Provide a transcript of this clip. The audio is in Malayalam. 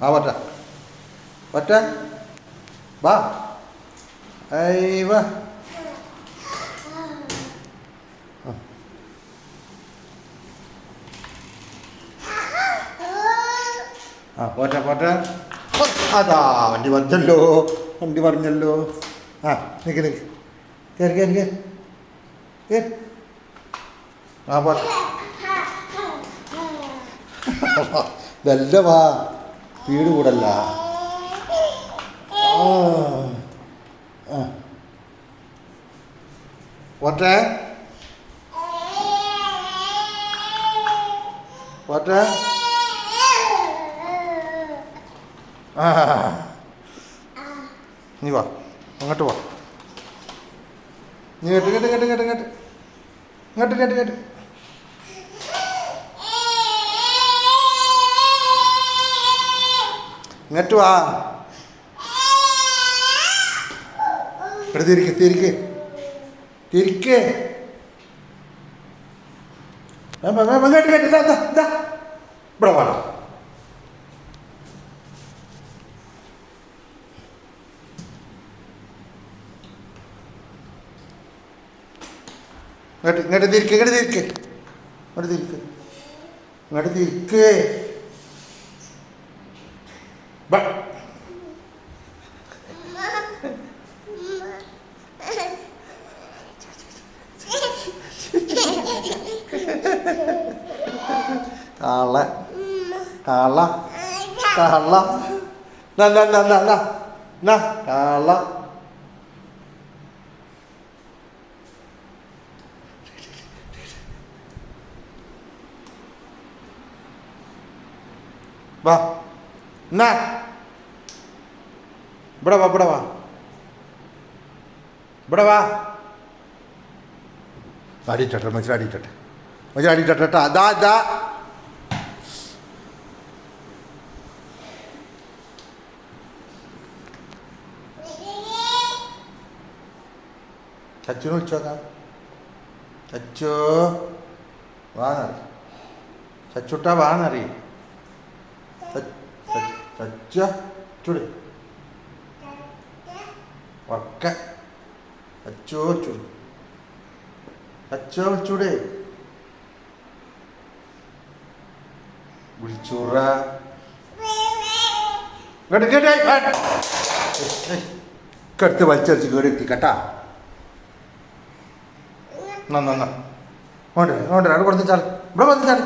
ആ പറ്റ പറ്റ വാ വാ ആ പോട്ടെ പോട്ടെ. അതാ വണ്ടി പറഞ്ഞല്ലോ, വണ്ടി പറഞ്ഞല്ലോ. ആ നിൽക്ക് നിൽക്ക്, കയറി കയറി കയറി കയറി. ആ പോട്ടെ. നല്ല വാ, വീട് കൂടല്ല. ആ പോട്ടെ പോട്ടെ. ആ നീ വാ, അങ്ങോട്ട് വാ. നീ കേട്ട് കേട്ട് കേട്ട് കേട്ട് കേട്ട് ഇങ്ങോട്ട് കേട്ട് കേട്ട്. ഇങ്ങോട്ട് വാ. ഇവിടെ തിരിക്ക് തിരിക്ക് തിരിക്ക്. ഇങ്ങോട്ട് കേട്ട്. ഇവിടെ വേണം. ഇങ്ങോട്ട് തിരിക്ക് ഇങ്ങോട്ട് തിരിക്ക് ഇങ്ങോട്ട് തിരിക്ക് ഇങ്ങോട്ട് തിരിക്ക്. കാള കാള കാള കാള. വാ എന്നാ ഇവിടെ വാ ഇവിടെ വാ ഇവിടെ വാ. അടിയിട്ടെ മനുഷ്യൻ അടിയിട്ടെ മനുഷ്യൻ അടിയിട്ടെ. അതാ ഇതാ ചച്ചുനെ വിളിച്ചോക്കാം. ചച്ചു വാന്നറി, ചച്ചുട്ടാ വാന്നറി. ചച്ച ചൂട് ഒക്കെ അച്ചോ ചൂട് അച്ചോ വിളിച്ചൂടെ വിളിച്ചൂറ. കേട്ട് കേട്ട് കടുത്ത് വലിച്ചടിച്ച് കേടെത്തി കേട്ടാ. ഓണ്ടേ ഓണ്ടേ അവിടെ കൊടുത്ത് ചാടി ഇവിടെ കൊടുത്ത് ചാടി.